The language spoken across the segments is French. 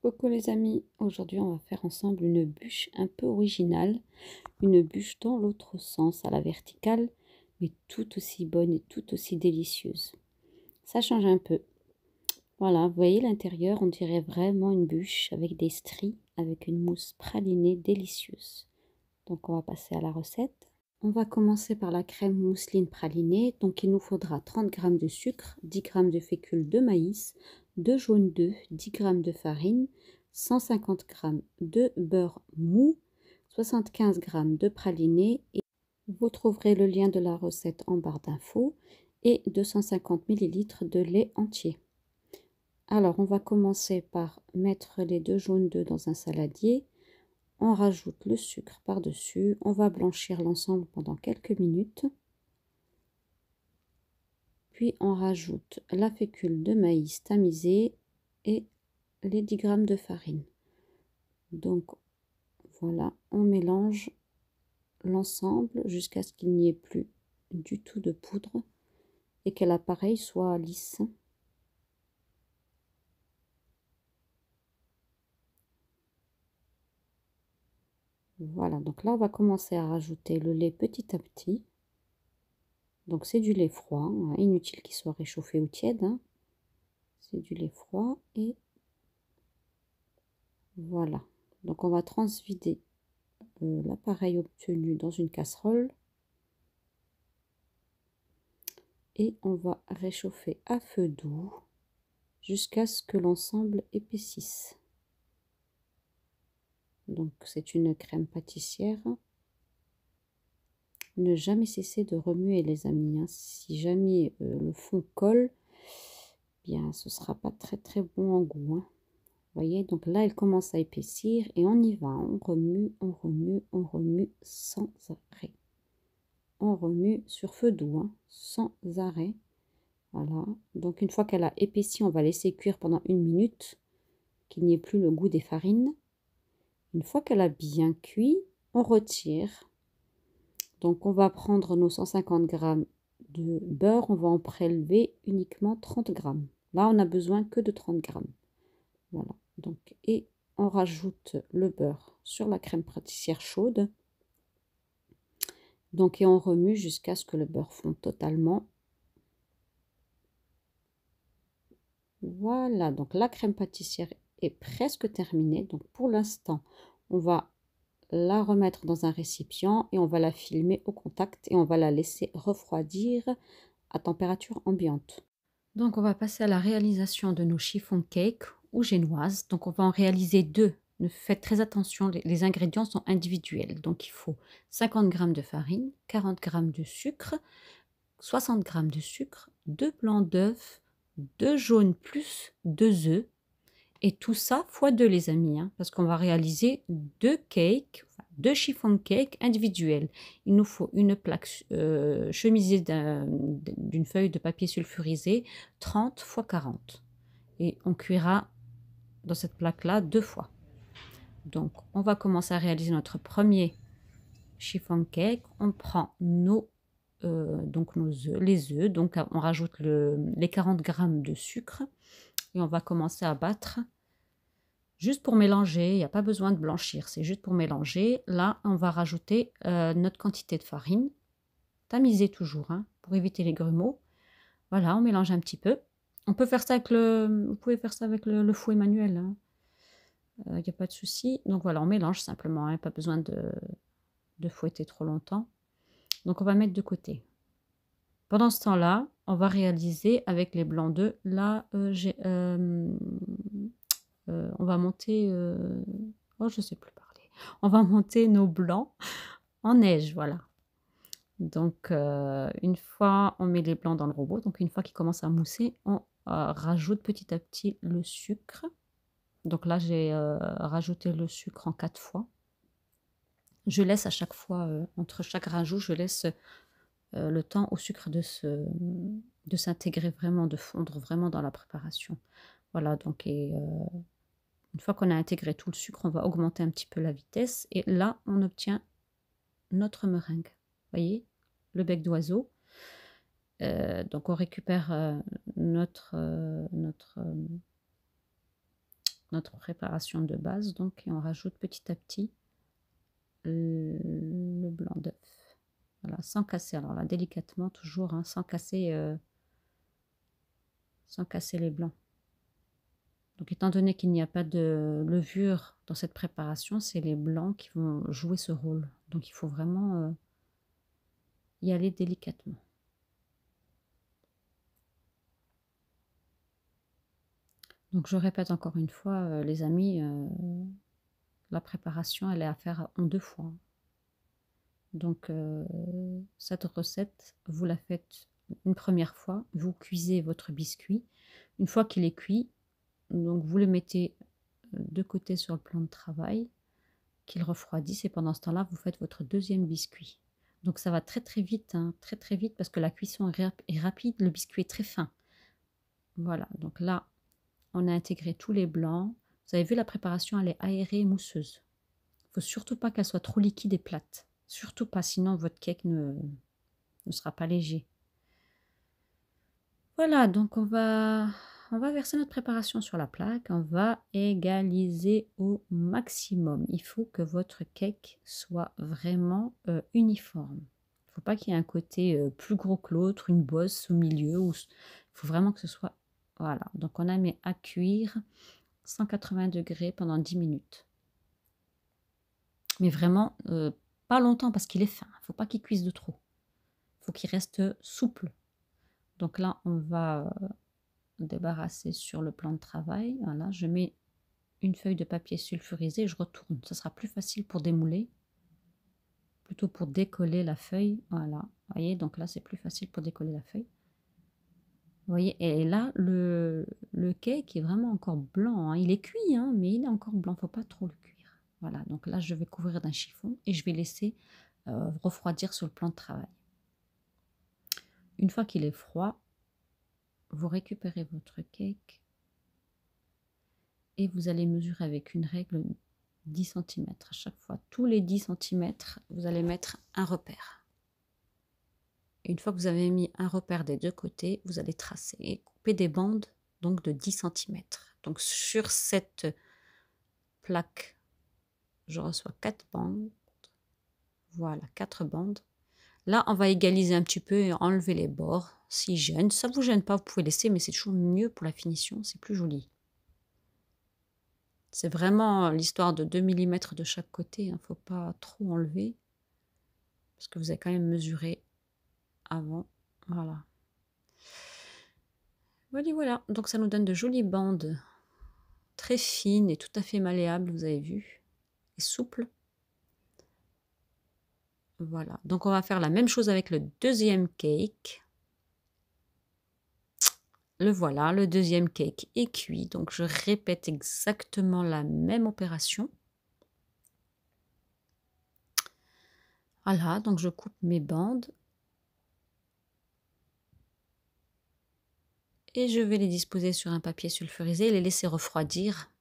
Coucou les amis, aujourd'hui on va faire ensemble une bûche un peu originale, une bûche dans l'autre sens, à la verticale, mais tout aussi bonne et tout aussi délicieuse. Ça change un peu. Voilà, vous voyez l'intérieur, on dirait vraiment une bûche avec des stries, avec une mousse pralinée délicieuse. Donc on va passer à la recette. On va commencer par la crème mousseline pralinée. Donc il nous faudra 30 g de sucre, 10 g de fécule de maïs, 2 jaunes d'œufs, 10 g de farine, 150 g de beurre mou, 75 g de praliné. Et vous trouverez le lien de la recette en barre d'infos et 250 ml de lait entier. Alors on va commencer par mettre les 2 jaunes d'œufs dans un saladier. On rajoute le sucre par-dessus, on va blanchir l'ensemble pendant quelques minutes. Puis on rajoute la fécule de maïs tamisée et les 10 g de farine. Donc voilà, on mélange l'ensemble jusqu'à ce qu'il n'y ait plus du tout de poudre et que l'appareil soit lisse. Voilà, donc là on va commencer à rajouter le lait petit à petit. Donc c'est du lait froid, hein, inutile qu'il soit réchauffé ou tiède, hein. C'est du lait froid et voilà. Donc on va transvider l'appareil obtenu dans une casserole et on va réchauffer à feu doux jusqu'à ce que l'ensemble épaississe. Donc c'est une crème pâtissière. Ne jamais cesser de remuer les amis, hein. Si jamais le fond colle, bien ce sera pas très bon en goût, hein. Vous voyez, donc là il commence à épaissir et on y va, on remue, on remue, on remue sans arrêt. On remue sur feu doux, hein, sans arrêt. Voilà, donc une fois qu'elle a épaissi, on va laisser cuire pendant 1 minute, qu'il n'y ait plus le goût des farines. Une fois qu'elle a bien cuit, on retire. Donc on va prendre nos 150 g de beurre, on va en prélever uniquement 30 g. Là on n'a besoin que de 30 g. Voilà, donc et on rajoute le beurre sur la crème pâtissière chaude. Donc et on remue jusqu'à ce que le beurre fonde totalement. Voilà, donc la crème pâtissière est presque terminée. Donc pour l'instant, on va la remettre dans un récipient et on va la filmer au contact et on va la laisser refroidir à température ambiante. Donc on va passer à la réalisation de nos chiffon cake ou génoises. Donc on va en réaliser 2. Ne faites très attention, les ingrédients sont individuels. Donc il faut 50 g de farine, 40 g de sucre, 60 g de sucre, 2 blancs d'œufs, 2 jaunes plus 2 œufs. Et tout ça fois 2 les amis, hein, parce qu'on va réaliser 2 cakes, 2 chiffon cake individuels. Il nous faut une plaque chemisée d'une feuille de papier sulfurisé 30 x 40. Et on cuira dans cette plaque-là 2 fois. Donc on va commencer à réaliser notre premier chiffon cake. On prend nos œufs, les œufs, donc on rajoute les 40 g de sucre et on va commencer à battre juste pour mélanger. Il n'y a pas besoin de blanchir, c'est juste pour mélanger. Là on va rajouter notre quantité de farine, tamiser toujours, hein, pour éviter les grumeaux. Voilà, on mélange un petit peu. On peut faire ça avec vous pouvez faire ça avec le fouet manuel, hein. Il n'y a pas de souci. Donc voilà, on mélange simplement, hein, pas besoin de fouetter trop longtemps. Donc on va mettre de côté. Pendant ce temps-là, on va réaliser avec les blancs d'œufs. Là, on va monter... oh, je ne sais plus parler. On va monter nos blancs en neige, voilà. Donc, une fois on met les blancs dans le robot, donc une fois qu'il commence à mousser, on rajoute petit à petit le sucre. Donc là, j'ai rajouté le sucre en 4 fois. Je laisse à chaque fois, entre chaque rajout, je laisse le temps au sucre de s'intégrer vraiment, de fondre vraiment dans la préparation. Voilà, donc une fois qu'on a intégré tout le sucre, on va augmenter un petit peu la vitesse. Et là, on obtient notre meringue. Vous voyez, le bec d'oiseau. Donc on récupère notre notre préparation de base, donc, et on rajoute petit à petit le blanc d'œuf. Voilà, sans casser. Alors là, délicatement, toujours, hein, sans casser les blancs. Donc, étant donné qu'il n'y a pas de levure dans cette préparation, c'est les blancs qui vont jouer ce rôle. Donc, il faut vraiment y aller délicatement. Donc, je répète encore une fois, les amis, la préparation, elle est à faire en 2 fois. Donc, cette recette, vous la faites une première fois. Vous cuisez votre biscuit. Une fois qu'il est cuit, donc vous le mettez de côté sur le plan de travail, qu'il refroidisse. Et pendant ce temps-là, vous faites votre deuxième biscuit. Donc, ça va très très vite, hein, très très vite, parce que la cuisson est rapide. Le biscuit est très fin. Voilà, donc là, on a intégré tous les blancs. Vous avez vu, la préparation, elle est aérée et mousseuse. Il ne faut surtout pas qu'elle soit trop liquide et plate. Surtout pas, sinon votre cake ne sera pas léger. Voilà, donc on va verser notre préparation sur la plaque. On va égaliser au maximum. Il faut que votre cake soit vraiment uniforme. Il ne faut pas qu'il y ait un côté plus gros que l'autre, une bosse au milieu. Il faut vraiment que ce soit... Voilà, donc on a mis à cuire 180 degrés pendant 10 minutes. Mais vraiment, pas longtemps parce qu'il est fin. Il ne faut pas qu'il cuise de trop. Il faut qu'il reste souple. Donc là, on va débarrasser sur le plan de travail. Voilà, je mets une feuille de papier sulfurisé et je retourne. Ce sera plus facile pour démouler, plutôt pour décoller la feuille. Voilà, vous voyez, donc là, c'est plus facile pour décoller la feuille. Vous voyez, et là, le cake est vraiment encore blanc. Hein. Il est cuit, hein, mais il est encore blanc. Il ne faut pas trop le cuire. Voilà, donc là, je vais couvrir d'un chiffon et je vais laisser refroidir sur le plan de travail. Une fois qu'il est froid, vous récupérez votre cake et vous allez mesurer avec une règle 10 cm à chaque fois. Tous les 10 cm, vous allez mettre un repère. Et une fois que vous avez mis un repère des deux côtés, vous allez tracer et couper des bandes donc de 10 cm. Donc sur cette plaque, je reçois 4 bandes. Voilà, 4 bandes. Là, on va égaliser un petit peu et enlever les bords. S'ils gênent, ça ne vous gêne pas, vous pouvez laisser, mais c'est toujours mieux pour la finition, c'est plus joli. C'est vraiment l'histoire de 2 mm de chaque côté, il ne faut pas trop enlever, parce que vous avez quand même mesuré avant. Voilà. Voilà, donc ça nous donne de jolies bandes très fines et tout à fait malléables, vous avez vu, et souples. Voilà, donc on va faire la même chose avec le deuxième cake. Le voilà, le deuxième cake est cuit, donc je répète exactement la même opération. Voilà, donc je coupe mes bandes. Et je vais les disposer sur un papier sulfurisé et les laisser refroidir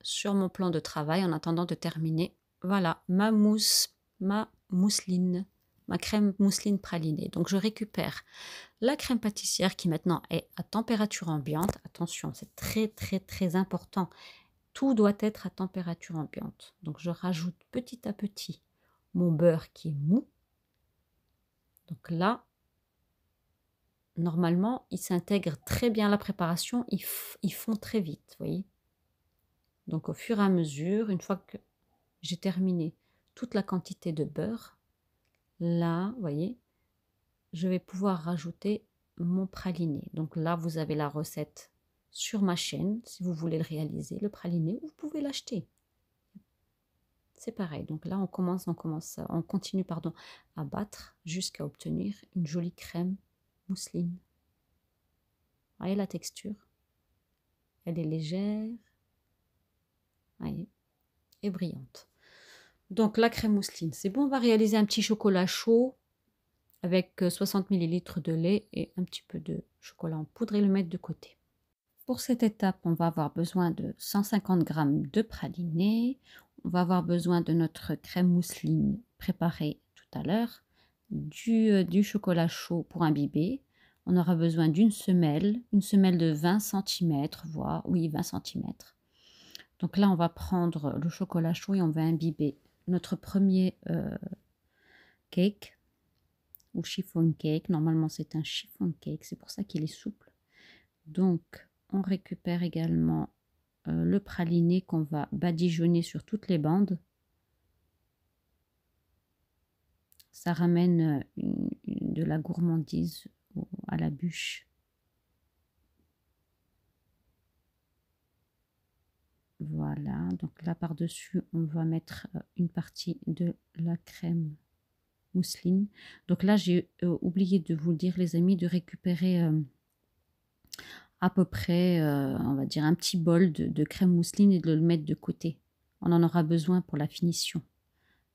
sur mon plan de travail en attendant de terminer. Voilà, ma mousseline, ma crème mousseline pralinée. Donc je récupère la crème pâtissière qui maintenant est à température ambiante. Attention, c'est très très très important. Tout doit être à température ambiante. Donc je rajoute petit à petit mon beurre qui est mou. Donc là, normalement, ils s'intègrent très bien à la préparation, ils font très vite, vous voyez. Donc au fur et à mesure, une fois que j'ai terminé toute la quantité de beurre, là, vous voyez, je vais pouvoir rajouter mon praliné. Donc là, vous avez la recette sur ma chaîne, si vous voulez le réaliser, le praliné, vous pouvez l'acheter. C'est pareil, donc là, on continue à battre jusqu'à obtenir une jolie crème mousseline. Vous voyez la texture? Elle est légère, voyez, et brillante. Donc la crème mousseline, c'est bon. On va réaliser un petit chocolat chaud avec 60 ml de lait et un petit peu de chocolat en poudre et le mettre de côté. Pour cette étape, on va avoir besoin de 150 g de praliné. On va avoir besoin de notre crème mousseline préparée tout à l'heure, du chocolat chaud pour imbiber. On aura besoin d'une semelle de 20 cm, voire, oui, 20 cm. Donc là, on va prendre le chocolat chaud et on va imbiber notre premier cake ou chiffon cake. Normalement, c'est un chiffon cake, c'est pour ça qu'il est souple. Donc, on récupère également le praliné qu'on va badigeonner sur toutes les bandes. Ça ramène de la gourmandise à la bûche. Voilà, donc là par-dessus, on va mettre une partie de la crème mousseline. Donc là, j'ai oublié de vous le dire, les amis, de récupérer à peu près, on va dire, un petit bol de crème mousseline et de le mettre de côté. On en aura besoin pour la finition.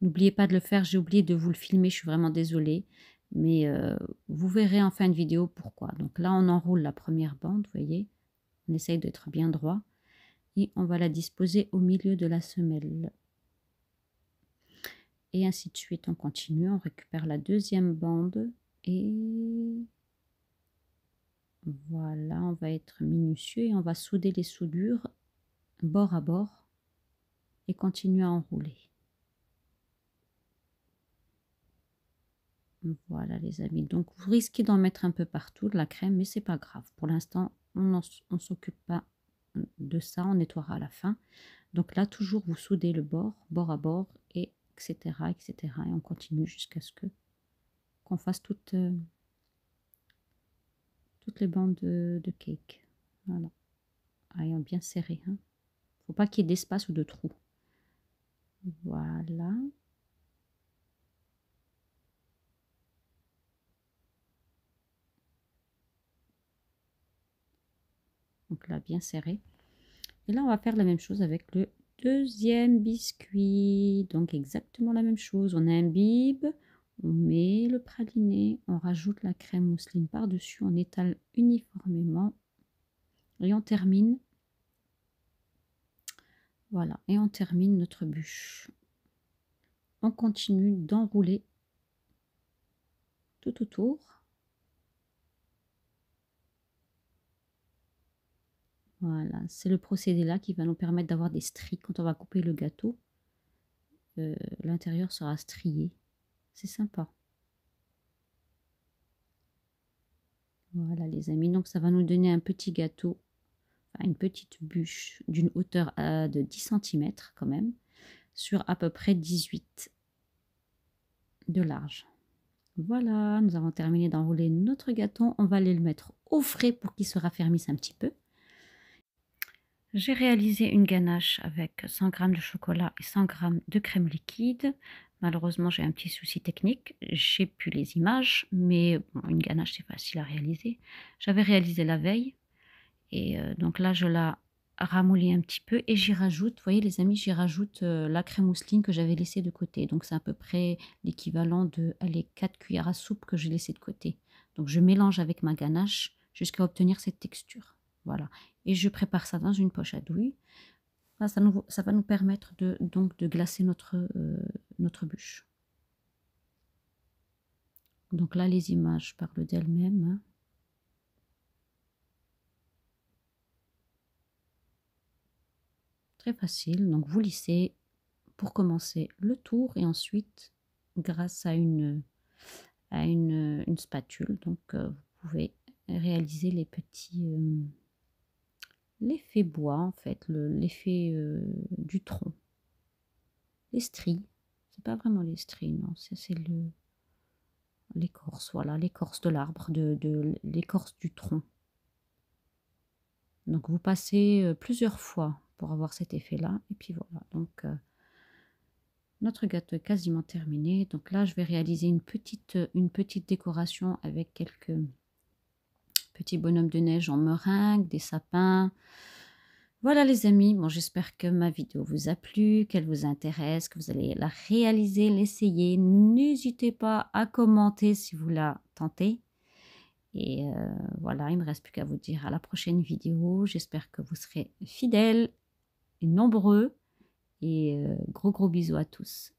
N'oubliez pas de le faire, j'ai oublié de vous le filmer, je suis vraiment désolée. Mais vous verrez en fin de vidéo pourquoi. Donc là, on enroule la première bande, vous voyez. On essaye d'être bien droit. Et on va la disposer au milieu de la semelle. Et ainsi de suite, on continue. On récupère la deuxième bande. Et voilà, on va être minutieux et on va souder les soudures bord à bord. Et continuer à enrouler. Voilà les amis, donc vous risquez d'en mettre un peu partout de la crème, mais c'est pas grave. Pour l'instant, on ne s'occupe pas de ça, on nettoiera à la fin. Donc là, toujours vous soudez le bord, bord à bord, et etc. etc. Et on continue jusqu'à ce que qu'on fasse toutes les bandes de cake. Voilà. Ayant bien serré. Hein. Faut pas qu'il y ait d'espace ou de trou. Voilà. Donc là, bien serré. Et là, on va faire la même chose avec le deuxième biscuit. Donc exactement la même chose. On imbibe, on met le praliné, on rajoute la crème mousseline par-dessus, on étale uniformément. Et on termine. Voilà, et on termine notre bûche. On continue d'enrouler tout autour. Voilà, c'est le procédé là qui va nous permettre d'avoir des stries. Quand on va couper le gâteau, l'intérieur sera strié. C'est sympa. Voilà les amis, donc ça va nous donner un petit gâteau, enfin, une petite bûche d'une hauteur de 10 cm quand même, sur à peu près 18 de large. Voilà, nous avons terminé d'enrouler notre gâteau. On va aller le mettre au frais pour qu'il se raffermisse un petit peu. J'ai réalisé une ganache avec 100 g de chocolat et 100 g de crème liquide. Malheureusement, j'ai un petit souci technique. J'ai plus les images, mais bon, une ganache, c'est facile à réaliser. J'avais réalisé la veille. Et donc là, je la ramollis un petit peu et j'y rajoute, vous voyez les amis, j'y rajoute la crème mousseline que j'avais laissée de côté. Donc c'est à peu près l'équivalent de 4 cuillères à soupe que j'ai laissé de côté. Donc je mélange avec ma ganache jusqu'à obtenir cette texture. Voilà. Et je prépare ça dans une poche à douille. Là, ça va nous permettre donc de glacer notre bûche. Donc là, les images parlent d'elles-mêmes. Hein. Très facile. Donc vous lissez pour commencer le tour et ensuite, grâce à une spatule, donc vous pouvez réaliser les petits... l'effet bois en fait, l'effet du tronc. Les stries, c'est pas vraiment les stries, non, c'est l'écorce, voilà, l'écorce de l'arbre, de l'écorce du tronc. Donc vous passez plusieurs fois pour avoir cet effet-là, et puis voilà, donc notre gâteau est quasiment terminé. Donc là, je vais réaliser une petite décoration avec quelques petits bonhommes de neige en meringue, des sapins. Voilà les amis, bon, j'espère que ma vidéo vous a plu, qu'elle vous intéresse, que vous allez la réaliser, l'essayer. N'hésitez pas à commenter si vous la tentez. Et voilà, il ne me reste plus qu'à vous dire à la prochaine vidéo. J'espère que vous serez fidèles et nombreux. Et gros bisous à tous.